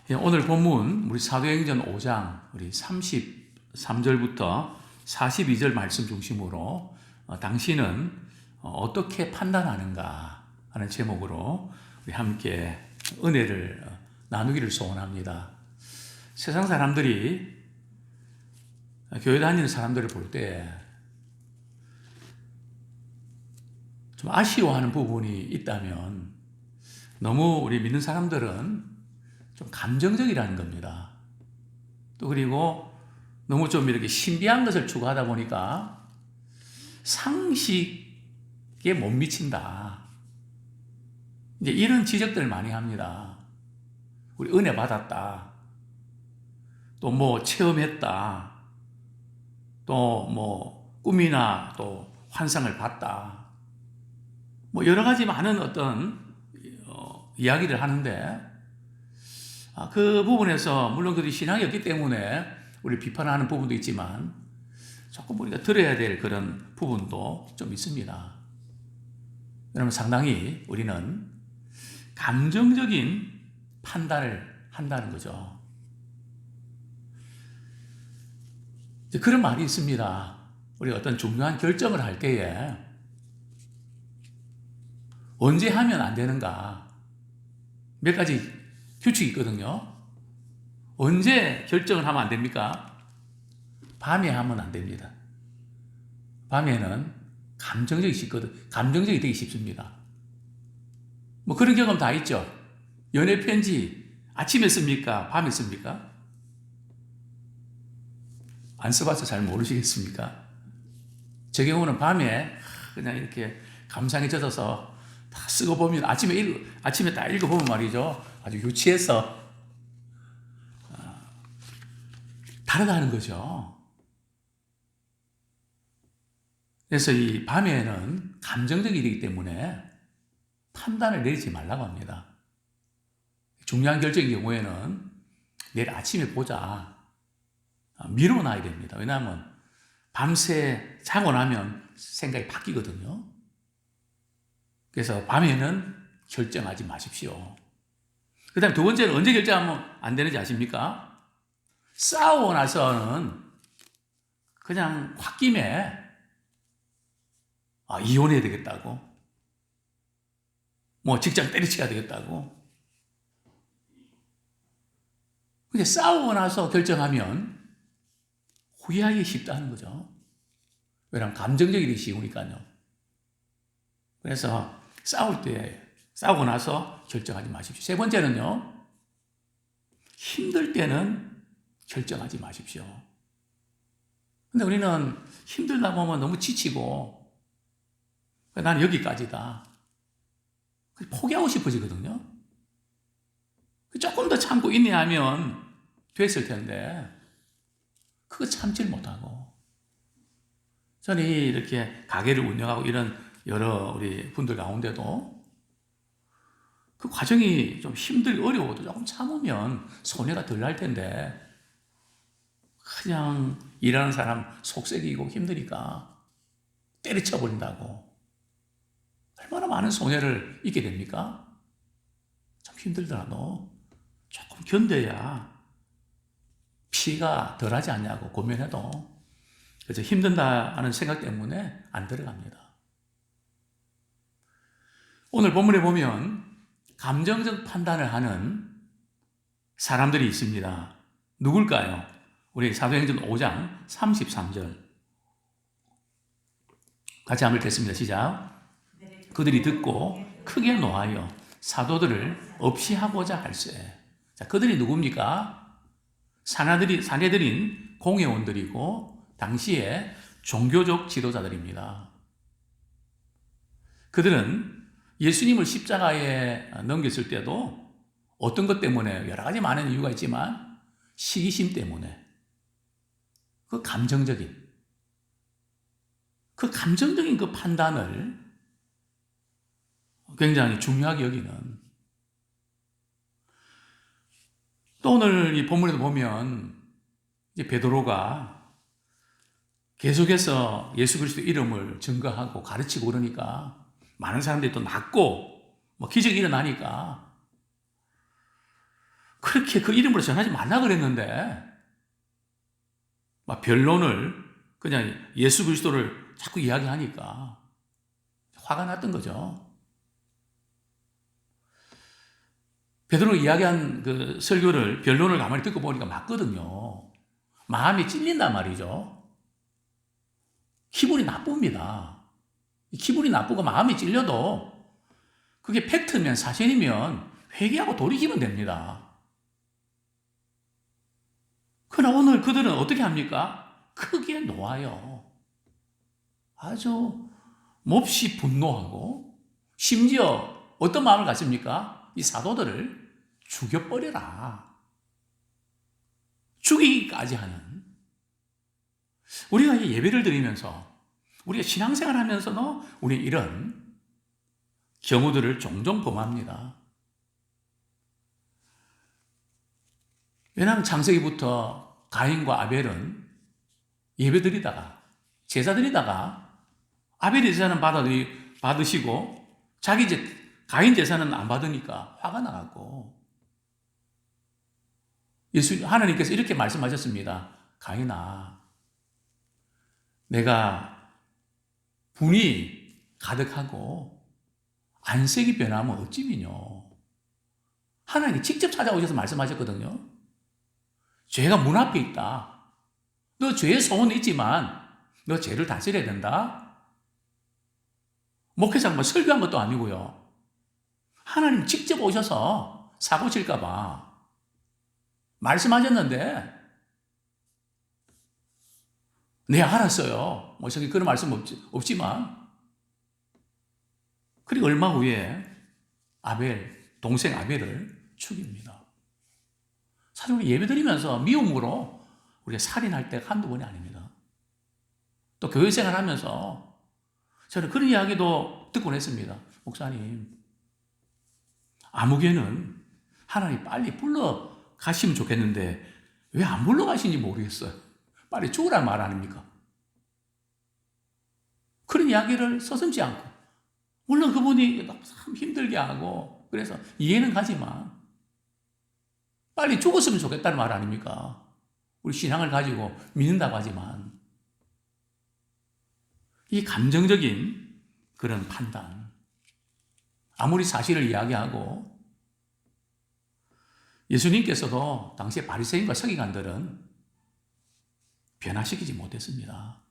오늘 본문 우리 사도행전 5장 우리 33절부터 42절 말씀 중심으로 당신은 어떻게 판단하는가 하는 제목으로 우리 함께 은혜를 나누기를 소원합니다. 세상 사람들이 교회 다니는 사람들을 볼 때 좀 아쉬워하는 부분이 있다면 너무 우리 믿는 사람들은 좀 감정적이라는 겁니다. 또 그리고 너무 좀 이렇게 신비한 것을 추구하다 보니까 상식에 못 미친다. 이제 이런 지적들을 많이 합니다. 우리 은혜 받았다. 또 뭐 체험했다. 또 뭐 꿈이나 또 환상을 봤다. 뭐 여러 가지 많은 어떤 이야기를 하는데 그 부분에서 물론 그들이 신앙이 없기 때문에 우리 비판하는 부분도 있지만 조금 우리가 들어야 될 그런 부분도 좀 있습니다. 여러분 상당히 우리는 감정적인 판단을 한다는 거죠. 그런 말이 있습니다. 우리가 어떤 중요한 결정을 할 때에 언제 하면 안 되는가 몇 가지 규칙이 있거든요. 언제 결정을 하면 안 됩니까? 밤에 하면 안 됩니다. 밤에는 감정적이 되기 쉽습니다. 뭐 그런 경험 다 있죠. 연애 편지 아침에 씁니까? 밤에 씁니까? 안 써봐서 잘 모르시겠습니까? 제 경우는 밤에 그냥 이렇게 감상에 젖어서 다 쓰고 보면 아침에 딱 읽어보면 말이죠. 아주 유치해서 다르다는 거죠. 그래서 이 밤에는 감정적이 되기 때문에 판단을 내리지 말라고 합니다. 중요한 결정인 경우에는 내일 아침에 보자. 미뤄놔야 됩니다. 왜냐하면 밤새 자고 나면 생각이 바뀌거든요. 그래서 밤에는 결정하지 마십시오. 그 다음에 두 번째는 언제 결정하면 안 되는지 아십니까? 싸우고 나서는 그냥 홧김에 이혼해야 되겠다고, 뭐 직장 때려치워야 되겠다고. 근데 싸우고 나서 결정하면 후회하기 쉽다는 거죠. 왜냐하면 감정적이 되기 쉬우니까요. 그래서 싸우고 나서 결정하지 마십시오. 세 번째는요, 힘들 때는 결정하지 마십시오. 근데 우리는 힘들다 보면 너무 지치고, 나는 여기까지다. 포기하고 싶어지거든요. 조금 더 참고 인내하면 됐을 텐데, 그거 참지를 못하고. 저는 이렇게 가게를 운영하고 이런 여러 우리 분들 가운데도 그 과정이 좀 힘들고 어려워도 조금 참으면 손해가 덜 날 텐데 그냥 일하는 사람 속썩이고 힘드니까 때려쳐 버린다고 얼마나 많은 손해를 입게 됩니까? 좀 힘들더라도 조금 견뎌야 피해가 덜하지 않냐고 고민해도 그래서 힘든다는 생각 때문에 안 들어갑니다. 오늘 본문에 보면 감정적 판단을 하는 사람들이 있습니다. 누굴까요? 우리 사도행전 5장 33절 같이 한번 읽겠습니다. 시작. 그들이 듣고 크게 노하여 사도들을 없이 하고자 할세. 자, 그들이 누굽니까? 사내들인 공회원들이고 당시에 종교적 지도자들입니다. 그들은 예수님을 십자가에 넘겼을 때도 어떤 것 때문에 여러 가지 많은 이유가 있지만 시기심 때문에 그 감정적인 그 판단을 굉장히 중요하게 여기는, 또 오늘 이 본문에도 보면 이제 베드로가 계속해서 예수 그리스도 이름을 증거하고 가르치고 그러니까 많은 사람들이 또 낫고 뭐 기적이 일어나니까 그렇게 그 이름으로 전하지 말라 그랬는데 막 변론을 그냥 예수 그리스도를 자꾸 이야기하니까 화가 났던 거죠. 베드로가 이야기한 그 설교를 변론을 가만히 듣고 보니까 맞거든요. 마음이 찔린단 말이죠. 기분이 나쁩니다. 기분이 나쁘고 마음이 찔려도 그게 팩트면 사실이면 회개하고 돌이키면 됩니다. 그러나 오늘 그들은 어떻게 합니까? 크게 놓아요. 아주 몹시 분노하고 심지어 어떤 마음을 갖습니까? 이 사도들을 죽여버려라. 죽이기까지 하는. 우리가 예배를 드리면서 우리가 신앙생활 하면서도 우리 이런 경우들을 종종 범합니다. 왜냐하면 창세기부터 가인과 아벨은 예배 드리다가 제사 드리다가 아벨의 제사는 받으시고 자기 가인 제사는 안 받으니까 화가 나갖고 하나님께서 이렇게 말씀하셨습니다. 가인아, 내가 분이 가득하고 안색이 변하면 어찌미뇨. 하나님이 직접 찾아오셔서 말씀하셨거든요. 죄가 문 앞에 있다. 너 죄의 소원이 있지만 너 죄를 다스려야 된다. 목회자가 뭐 설교한 것도 아니고요. 하나님 직접 오셔서 사고 칠까봐 말씀하셨는데, 네, 알았어요. 뭐, 저기 그런 말씀 없지만. 그리고 얼마 후에 동생 아벨을 죽입니다. 사실 우리 예배 드리면서 미움으로 우리가 살인할 때가 한두 번이 아닙니다. 또 교회 생활 하면서 저는 그런 이야기도 듣곤 했습니다. 목사님, 아무개는 하나님 빨리 불러 가시면 좋겠는데 왜 안 불러 가시는지 모르겠어요. 빨리 죽으란 말 아닙니까? 그런 이야기를 서슴지 않고, 물론 그분이 참 힘들게 하고 그래서 이해는 가지만 빨리 죽었으면 좋겠다는 말 아닙니까? 우리 신앙을 가지고 믿는다고 하지만 이 감정적인 그런 판단, 아무리 사실을 이야기하고 예수님께서도 당시에 바리새인과 서기관들은 변화시키지 못했습니다.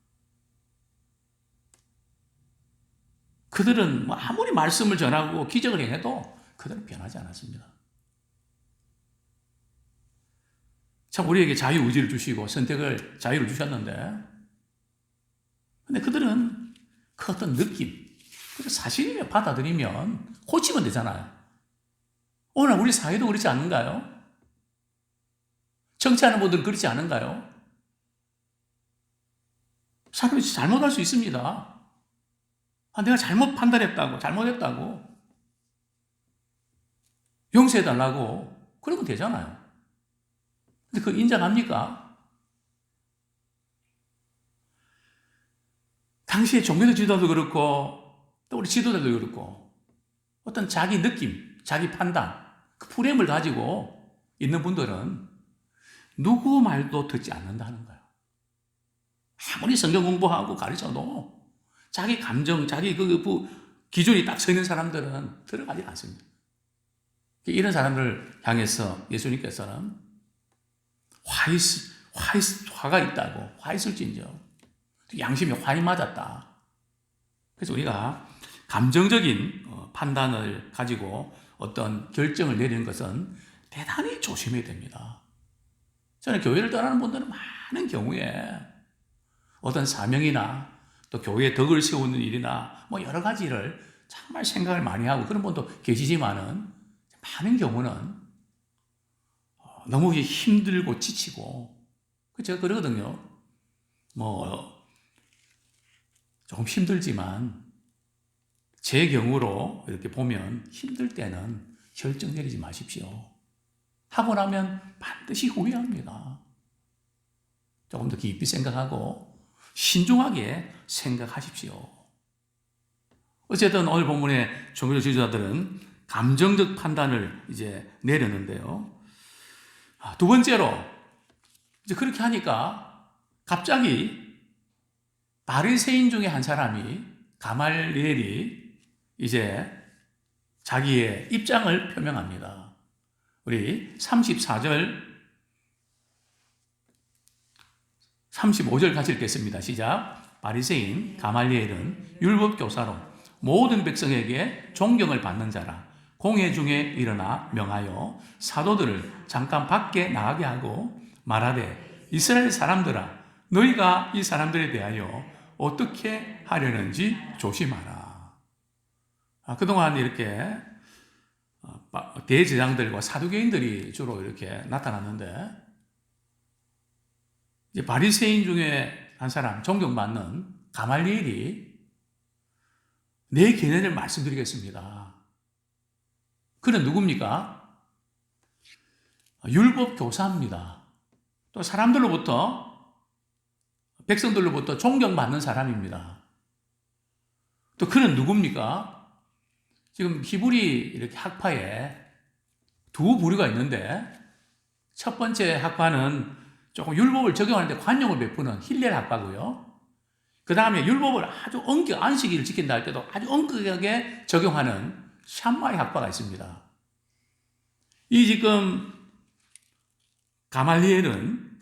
그들은 아무리 말씀을 전하고 기적을 행해도 그들은 변하지 않았습니다. 참 우리에게 자유의지를 주시고 선택을 자유를 주셨는데, 근데 그들은 그 어떤 느낌, 사실이면 받아들이면 고치면 되잖아요. 오늘 우리 사회도 그렇지 않은가요? 정치하는 분들은 그렇지 않은가요? 사람이 잘못할 수 있습니다. 내가 잘못 판단했다고, 잘못했다고 용서해달라고 그러면 되잖아요. 근데 그거 인정합니까? 당시에 종교적 지도자도 그렇고 또 우리 지도자도 그렇고 어떤 자기 느낌, 자기 판단, 그 프레임을 가지고 있는 분들은 누구 말도 듣지 않는다는 거예요. 아무리 성경 공부하고 가르쳐도 자기 감정, 자기 기준이 딱 서 있는 사람들은 들어가지 않습니다. 이런 사람들을 향해서 예수님께서는 화가 있다고, 화 있을진저 양심이 화이 맞았다. 그래서 우리가 감정적인 판단을 가지고 어떤 결정을 내리는 것은 대단히 조심해야 됩니다. 저는 교회를 떠나는 분들은 많은 경우에 어떤 사명이나 또 교회에 덕을 세우는 일이나 뭐 여러 가지를 정말 생각을 많이 하고 그런 분도 계시지만은 많은 경우는 너무 힘들고 지치고, 제가 그러거든요. 뭐 조금 힘들지만 제 경우로 이렇게 보면 힘들 때는 결정 내리지 마십시오. 하고 나면 반드시 후회합니다. 조금 더 깊이 생각하고 신중하게 생각하십시오. 어쨌든 오늘 본문의 종교적 지도자들은 감정적 판단을 이제 내렸는데요. 두 번째로, 이제 그렇게 하니까 갑자기 바리새인 중에 한 사람이, 가말리엘이 이제 자기의 입장을 표명합니다. 우리 34절, 35절 같이 읽겠습니다. 시작. 바리새인 가말리엘은 율법교사로 모든 백성에게 존경을 받는 자라. 공회 중에 일어나 명하여 사도들을 잠깐 밖에 나가게 하고 말하되, 이스라엘 사람들아, 너희가 이 사람들에 대하여 어떻게 하려는지 조심하라. 그동안 이렇게 대제장들과 사두개인들이 주로 이렇게 나타났는데, 이제 바리새인 중에 한 사람, 존경받는 가말리엘이 내 견해를 말씀드리겠습니다. 그는 누굽니까? 율법 교사입니다. 또 사람들로부터, 백성들로부터 존경받는 사람입니다. 또 그는 누굽니까? 지금 히브리 이렇게 학파에 두 부류가 있는데, 첫 번째 학파는 조금 율법을 적용하는데 관용을 베푸는 힐렐 학파고요. 그 다음에 율법을 아주 안식일을 지킨다 할 때도 아주 엄격하게 적용하는 샴마이 학파가 있습니다. 이 지금 가말리엘은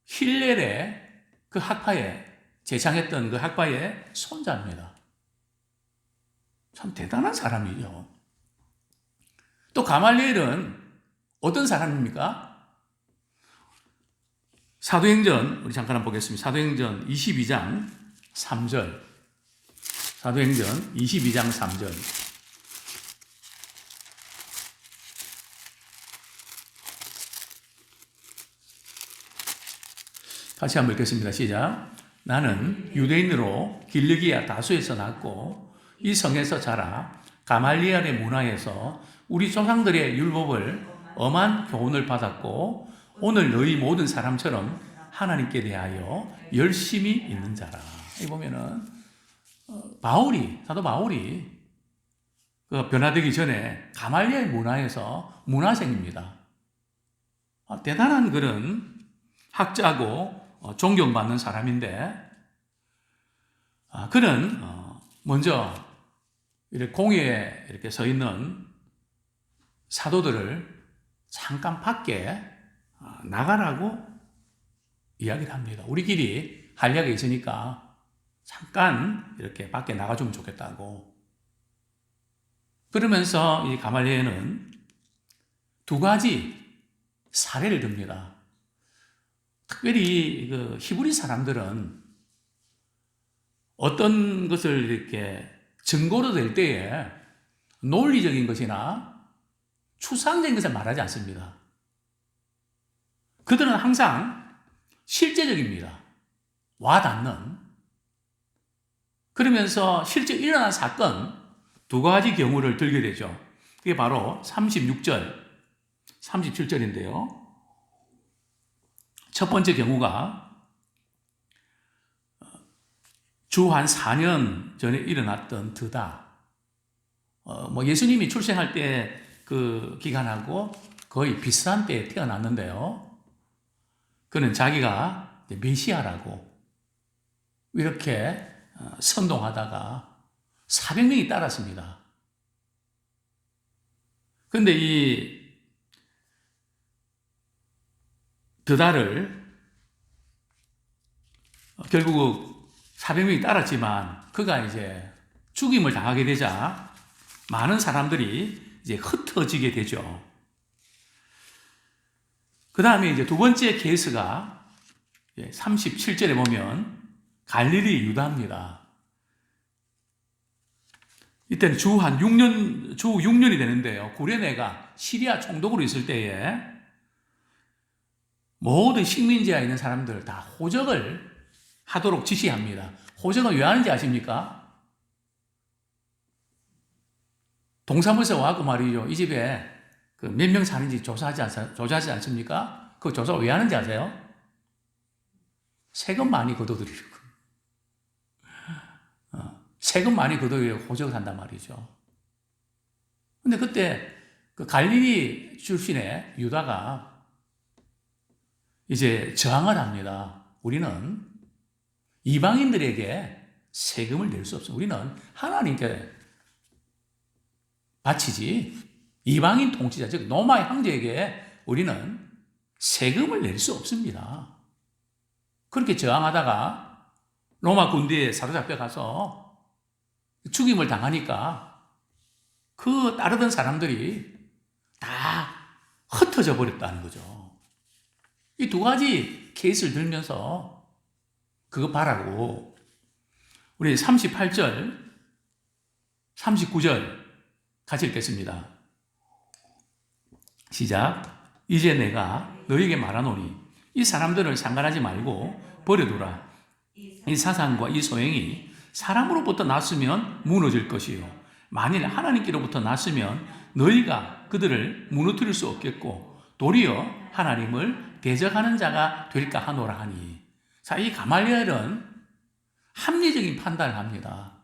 힐렐의 그 학파에, 제창했던 그 학파의 손자입니다. 참 대단한 사람이죠. 또 가말리엘은 어떤 사람입니까? 사도행전, 우리 잠깐 한번 보겠습니다. 사도행전 22장 3절. 사도행전 22장 3절. 같이 한번 읽겠습니다. 시작. 나는 유대인으로 길르기아 다수에서 났고 이 성에서 자라 가말리엘의 문화에서 우리 조상들의 율법을 엄한 교훈을 받았고 오늘 너희 모든 사람처럼 하나님께 대하여 열심히 있는 자라. 여기 보면은 사도 바울이 그 변화되기 전에 가말리엘 문화에서 문화생입니다. 대단한 그런 학자고 존경받는 사람인데, 그는 먼저 이렇게 공회에 이렇게 서 있는 사도들을 잠깐 밖에 나가라고 이야기를 합니다. 우리끼리 할 이야기가 있으니까 잠깐 이렇게 밖에 나가주면 좋겠다고. 그러면서 이 가말리엘은 두 가지 사례를 듭니다. 특별히 그 히브리 사람들은 어떤 것을 이렇게 증거로 될 때에 논리적인 것이나 추상적인 것을 말하지 않습니다. 그들은 항상 실제적입니다. 와닿는. 그러면서 실제 일어난 사건 두 가지 경우를 들게 되죠. 그게 바로 36절, 37절인데요. 첫 번째 경우가 주 한 4년 전에 일어났던 드다. 예수님이 출생할 때 그 기간하고 거의 비슷한 때에 태어났는데요. 그는 자기가 메시아라고 이렇게 선동하다가 400명이 따랐습니다. 그런데 이 드다를 결국 400명이 따랐지만 그가 이제 죽임을 당하게 되자 많은 사람들이 이제 흩어지게 되죠. 그 다음에 이제 두 번째 케이스가 37절에 보면 갈릴리 유다입니다. 이때는 주 6년이 되는데요. 구레네가 시리아 총독으로 있을 때에 모든 식민지에 있는 사람들 다 호적을 하도록 지시합니다. 호적은 왜 하는지 아십니까? 동사무소에 와서 말이죠. 이 집에 몇 명 사는지 조사하지 않습니까? 그 조사 왜 하는지 아세요? 세금 많이 걷어들이려고. 세금 많이 걷어들이려고 호적을 한단 말이죠. 근데 그때 그 갈릴리 출신의 유다가 이제 저항을 합니다. 우리는 이방인들에게 세금을 낼 수 없어. 우리는 하나님께 바치지 이방인 통치자, 즉 로마의 황제에게 우리는 세금을 낼 수 없습니다. 그렇게 저항하다가 로마 군대에 사로잡혀 가서 죽임을 당하니까 그 따르던 사람들이 다 흩어져 버렸다는 거죠. 이 두 가지 케이스를 들면서 그거 봐라고 우리 38절, 39절 같이 읽겠습니다. 시작. 이제 내가 너에게 말하노니 이 사람들을 상관하지 말고 버려두라. 이 사상과 이 소행이 사람으로부터 났으면 무너질 것이요 만일 하나님께로부터 났으면 너희가 그들을 무너뜨릴 수 없겠고 도리어 하나님을 대적하는 자가 될까 하노라 하니. 자, 이 가말리엘은 합리적인 판단을 합니다.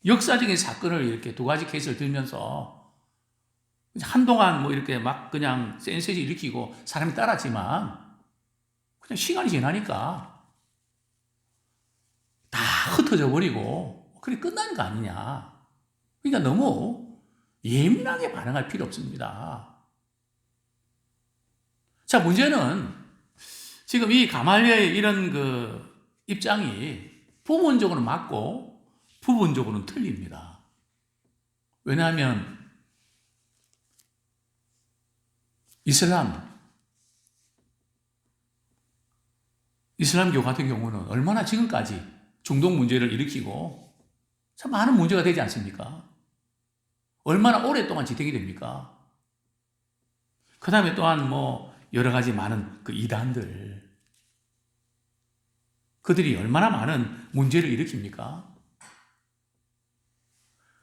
역사적인 사건을 이렇게 두 가지 케이스를 들면서 한동안 뭐 이렇게 막 그냥 센세지 일으키고 사람이 따랐지만 그냥 시간이 지나니까 다 흩어져 버리고 그게 끝나는 거 아니냐. 그러니까 너무 예민하게 반응할 필요 없습니다. 자, 문제는 지금 이 가말리엘의 이런 그 입장이 부분적으로 맞고 부분적으로는 틀립니다. 왜냐하면 이슬람교 같은 경우는 얼마나 지금까지 중동 문제를 일으키고 참 많은 문제가 되지 않습니까? 얼마나 오랫동안 지탱이 됩니까? 그 다음에 또한 뭐 여러 가지 많은 그 이단들, 그들이 얼마나 많은 문제를 일으킵니까?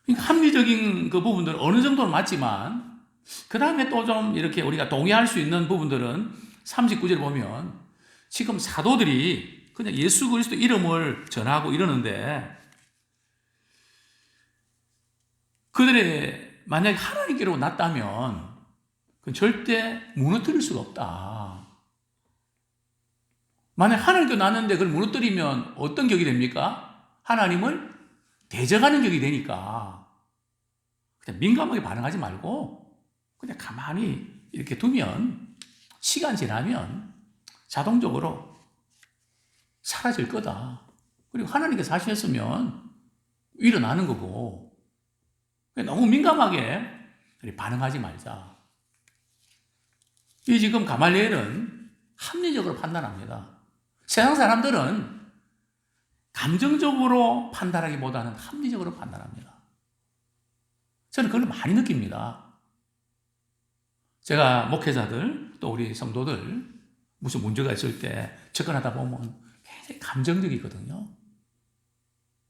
그러니까 합리적인 그 부분들은 어느 정도는 맞지만, 그 다음에 또 좀 이렇게 우리가 동의할 수 있는 부분들은 39절 보면 지금 사도들이 그냥 예수 그리스도 이름을 전하고 이러는데 그들의 만약에 하나님께로 났다면 그건 절대 무너뜨릴 수가 없다. 만약 하나님께로 났는데 그걸 무너뜨리면 어떤 격이 됩니까? 하나님을 대적하는 격이 되니까 그냥 민감하게 반응하지 말고 그냥 가만히 이렇게 두면 시간 지나면 자동적으로 사라질 거다. 그리고 하나님께서 하셨으면 일어나는 거고 너무 민감하게 반응하지 말자. 이 지금 가말리엘은 합리적으로 판단합니다. 세상 사람들은 감정적으로 판단하기보다는 합리적으로 판단합니다. 저는 그걸 많이 느낍니다. 제가 목회자들 또 우리 성도들 무슨 문제가 있을 때 접근하다 보면 굉장히 감정적이거든요.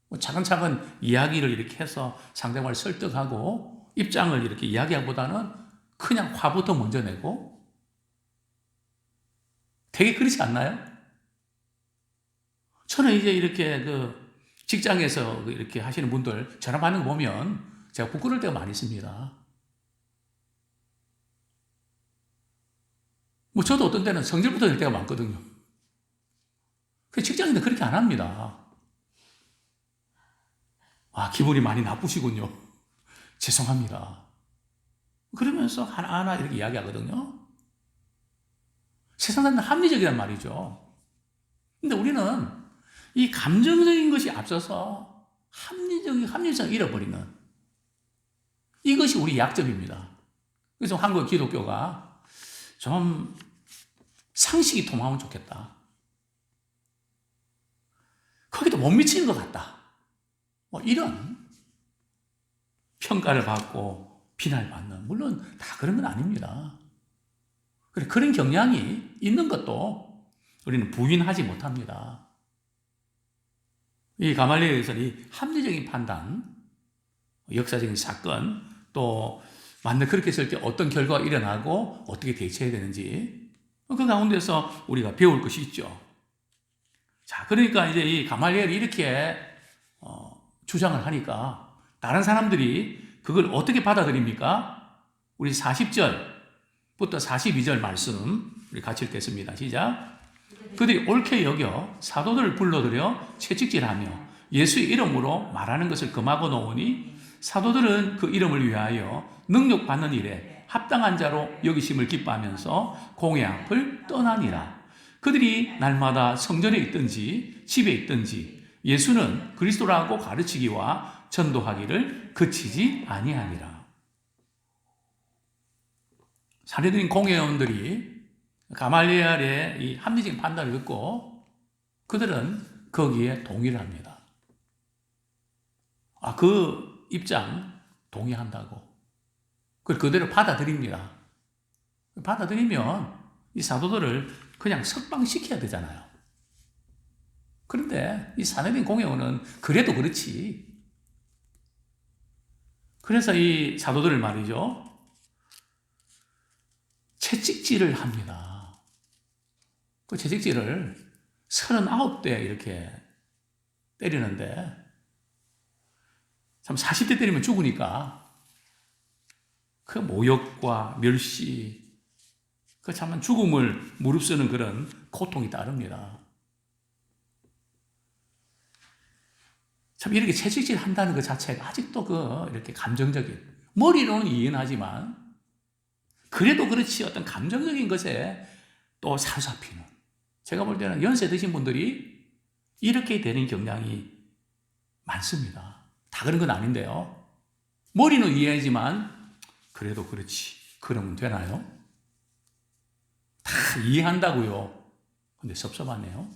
뭐 차근차근 이야기를 이렇게 해서 상대방을 설득하고 입장을 이렇게 이야기하기보다는 그냥 화부터 먼저 내고 되게 그렇지 않나요? 저는 이제 이렇게 그 직장에서 이렇게 하시는 분들 전화 받는 거 보면 제가 부끄러울 때가 많이 있습니다. 뭐 저도 어떤 때는 성질부터 낼 때가 많거든요. 그 직장인들 그렇게 안 합니다. 아, 기분이 많이 나쁘시군요. 죄송합니다. 그러면서 하나하나 이렇게 이야기하거든요. 세상 사람은 합리적이란 말이죠. 근데 우리는 이 감정적인 것이 앞서서 합리성을 잃어버리는 이것이 우리 약점입니다. 그래서 한국 기독교가 좀 상식이 통하면 좋겠다. 거기도 못 미치는 것 같다. 뭐 이런 평가를 받고 비난을 받는, 물론 다 그런 건 아닙니다. 그런 경향이 있는 것도 우리는 부인하지 못합니다. 이 가말리엘에서는 이 합리적인 판단, 역사적인 사건, 또 만약 그렇게 했을 때 어떤 결과가 일어나고 어떻게 대처해야 되는지 그 가운데서 우리가 배울 것이 있죠. 자, 그러니까 이제 이 가말리엘이 이렇게 주장을 하니까 다른 사람들이 그걸 어떻게 받아들입니까? 우리 40절부터 42절 말씀 우리 같이 읽겠습니다. 시작. 그들이 옳게 여겨 사도들을 불러들여 채찍질하며 예수의 이름으로 말하는 것을 금하고 놓으니 사도들은 그 이름을 위하여 능력받는 일에 합당한 자로 여기심을 기뻐하면서 공회 앞을 떠나니라. 그들이 날마다 성전에 있든지 집에 있든지 예수는 그리스도라고 가르치기와 전도하기를 그치지 아니하니라. 사내들인 공회원들이 가말리엘의 이 합리적인 판단을 듣고 그들은 거기에 동의를 합니다. 그 입장 동의한다고. 그걸 그대로 받아들입니다. 받아들이면 이 사도들을 그냥 석방시켜야 되잖아요. 그런데 이 사내린 공회원은 그래도 그렇지. 그래서 이 사도들을 말이죠. 채찍질을 합니다. 그 채찍질을 39대 이렇게 때리는데 참 40대 때리면 죽으니까 그 모욕과 멸시, 그 참 죽음을 무릅쓰는 그런 고통이 따릅니다. 참 이렇게 채찍질 한다는 것 자체가 아직도 이렇게 감정적인, 머리로는 이해하지만 그래도 그렇지 어떤 감정적인 것에 또 사로잡히는, 제가 볼 때는 연세 드신 분들이 이렇게 되는 경향이 많습니다. 다 그런 건 아닌데요. 머리는 이해하지만 그래도 그렇지. 그러면 되나요? 다 이해한다고요. 근데 섭섭하네요.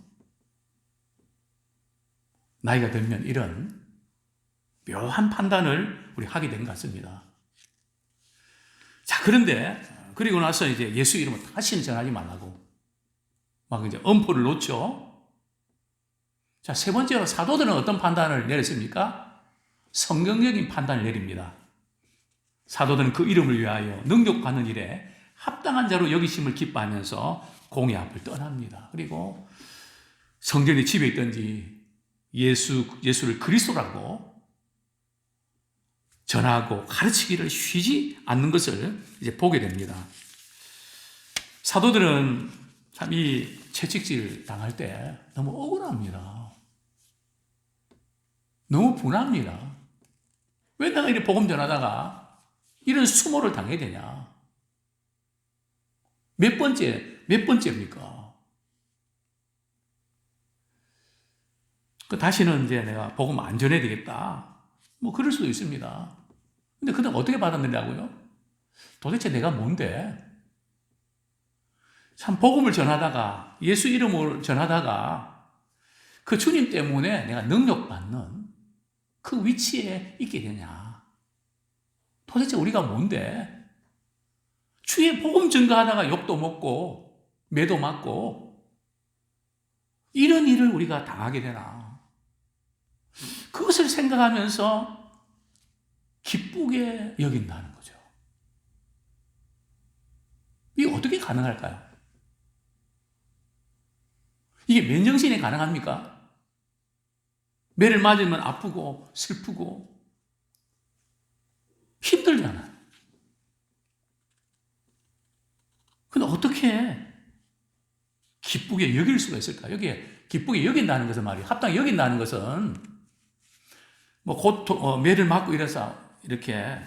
나이가 들면 이런 묘한 판단을 우리 하게 된 것 같습니다. 자, 그런데 그리고 나서 이제 예수 이름을 다시는 전하지 말라고 막 이제 엄포를 놓죠. 자, 세 번째로 사도들은 어떤 판단을 내렸습니까? 성경적인 판단을 내립니다. 사도들은 그 이름을 위하여 능력받는 일에 합당한 자로 여기심을 기뻐하면서 공의 앞을 떠납니다. 그리고 성전의 집에 있든지 예수를 그리스도라고 전하고 가르치기를 쉬지 않는 것을 이제 보게 됩니다. 사도들은 참 이 채찍질 당할 때 너무 억울합니다. 너무 분합니다. 왜 내가 이렇게 복음 전하다가 이런 수모를 당해야 되냐? 몇 번째입니까? 다시는 이제 내가 복음 안 전해야 되겠다. 뭐 그럴 수도 있습니다. 근데 그때 어떻게 받아들이라고요? 도대체 내가 뭔데? 참 복음을 전하다가 예수 이름을 전하다가 그 주님 때문에 내가 능력받는 그 위치에 있게 되냐? 도대체 우리가 뭔데? 주의 복음 전가하다가 욕도 먹고 매도 맞고 이런 일을 우리가 당하게 되나? 그것을 생각하면서 기쁘게 여긴다는 거죠. 이게 어떻게 가능할까요? 이게 맨정신에 가능합니까? 매를 맞으면 아프고 슬프고 힘들잖아요. 근데 어떻게 기쁘게 여길 수가 있을까? 여기에 기쁘게 여긴다는 것은 말이에요. 합당히 여긴다는 것은 매를 맞고 이래서 이렇게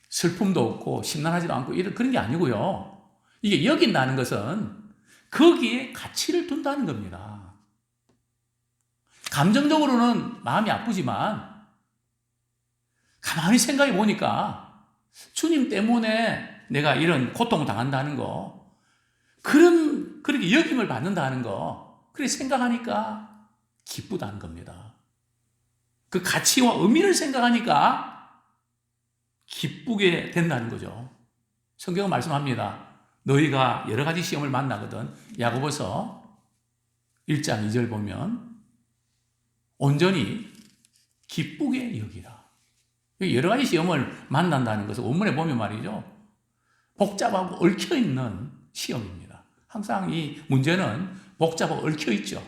슬픔도 없고 심란하지도 않고 그런 게 아니고요. 이게 여긴다는 것은 거기에 가치를 둔다는 겁니다. 감정적으로는 마음이 아프지만 가만히 생각해 보니까 주님 때문에 내가 이런 고통을 당한다는 거, 그렇게 여김을 받는다는 거, 그렇게 생각하니까 기쁘다는 겁니다. 그 가치와 의미를 생각하니까 기쁘게 된다는 거죠. 성경은 말씀합니다. 너희가 여러 가지 시험을 만나거든. 야고보서 1장 2절 보면 온전히 기쁘게 여기라. 여러 가지 시험을 만난다는 것은 원문에 보면 말이죠. 복잡하고 얽혀있는 시험입니다. 항상 이 문제는 복잡하고 얽혀있죠.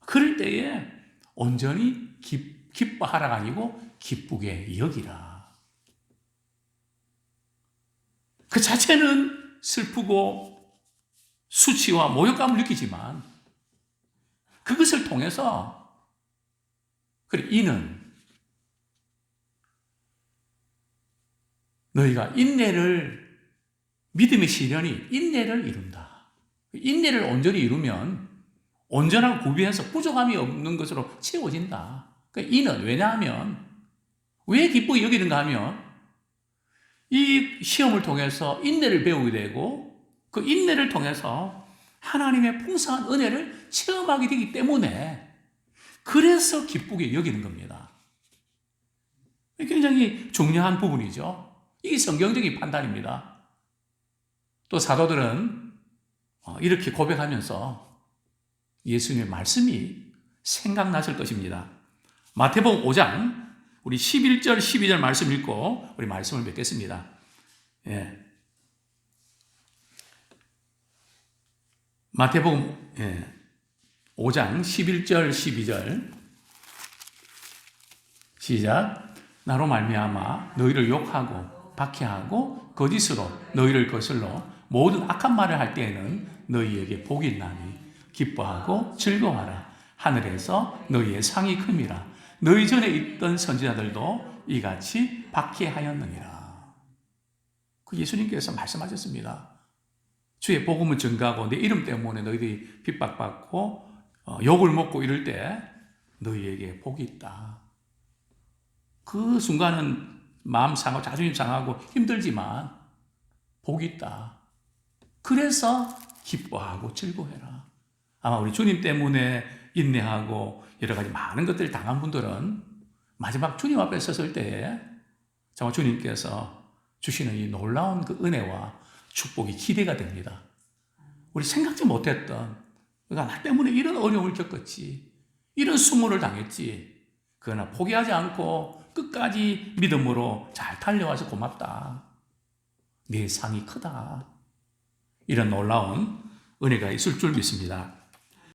그럴 때에 온전히 기뻐하라가 아니고 기쁘게 여기라. 그 자체는 슬프고 수치와 모욕감을 느끼지만 그것을 통해서 그래 이는 너희가 인내를 믿음의 시련이 인내를 이룬다. 인내를 온전히 이루면 온전한 구비해서 부족함이 없는 것으로 채워진다. 그러니까 이는 왜냐하면 왜 기쁘게 여기는가 하면 이 시험을 통해서 인내를 배우게 되고 그 인내를 통해서 하나님의 풍성한 은혜를 체험하게 되기 때문에 그래서 기쁘게 여기는 겁니다. 굉장히 중요한 부분이죠. 이게 성경적인 판단입니다. 또 사도들은 이렇게 고백하면서 예수님의 말씀이 생각나실 것입니다. 마태복음 5장 우리 11절 12절 말씀 읽고 우리 말씀을 맺겠습니다. 예. 마태복음 5장 11절 12절 시작. 나로 말미암아 너희를 욕하고 박해하고 거짓으로 너희를 거슬러 모든 악한 말을 할 때에는 너희에게 복이 있나니 기뻐하고 즐거워하라. 하늘에서 너희의 상이 큼이라. 너희 전에 있던 선지자들도 이같이 박해하였느니라. 그 예수님께서 말씀하셨습니다. 주의 복음을 전가하고 내 이름 때문에 너희들이 핍박받고 욕을 먹고 이럴 때 너희에게 복이 있다. 그 순간은 마음 상하고 자존심 상하고 힘들지만 복이 있다. 그래서 기뻐하고 즐거워해라. 아마 우리 주님 때문에 인내하고 여러 가지 많은 것들을 당한 분들은 마지막 주님 앞에 섰을 때에 정말 주님께서 주시는 이 놀라운 그 은혜와 축복이 기대가 됩니다. 우리 생각지 못했던 그러니까 나 때문에 이런 어려움을 겪었지, 이런 수모를 당했지, 그러나 포기하지 않고 끝까지 믿음으로 잘 달려와서 고맙다. 내 상이 크다. 이런 놀라운 은혜가 있을 줄 믿습니다.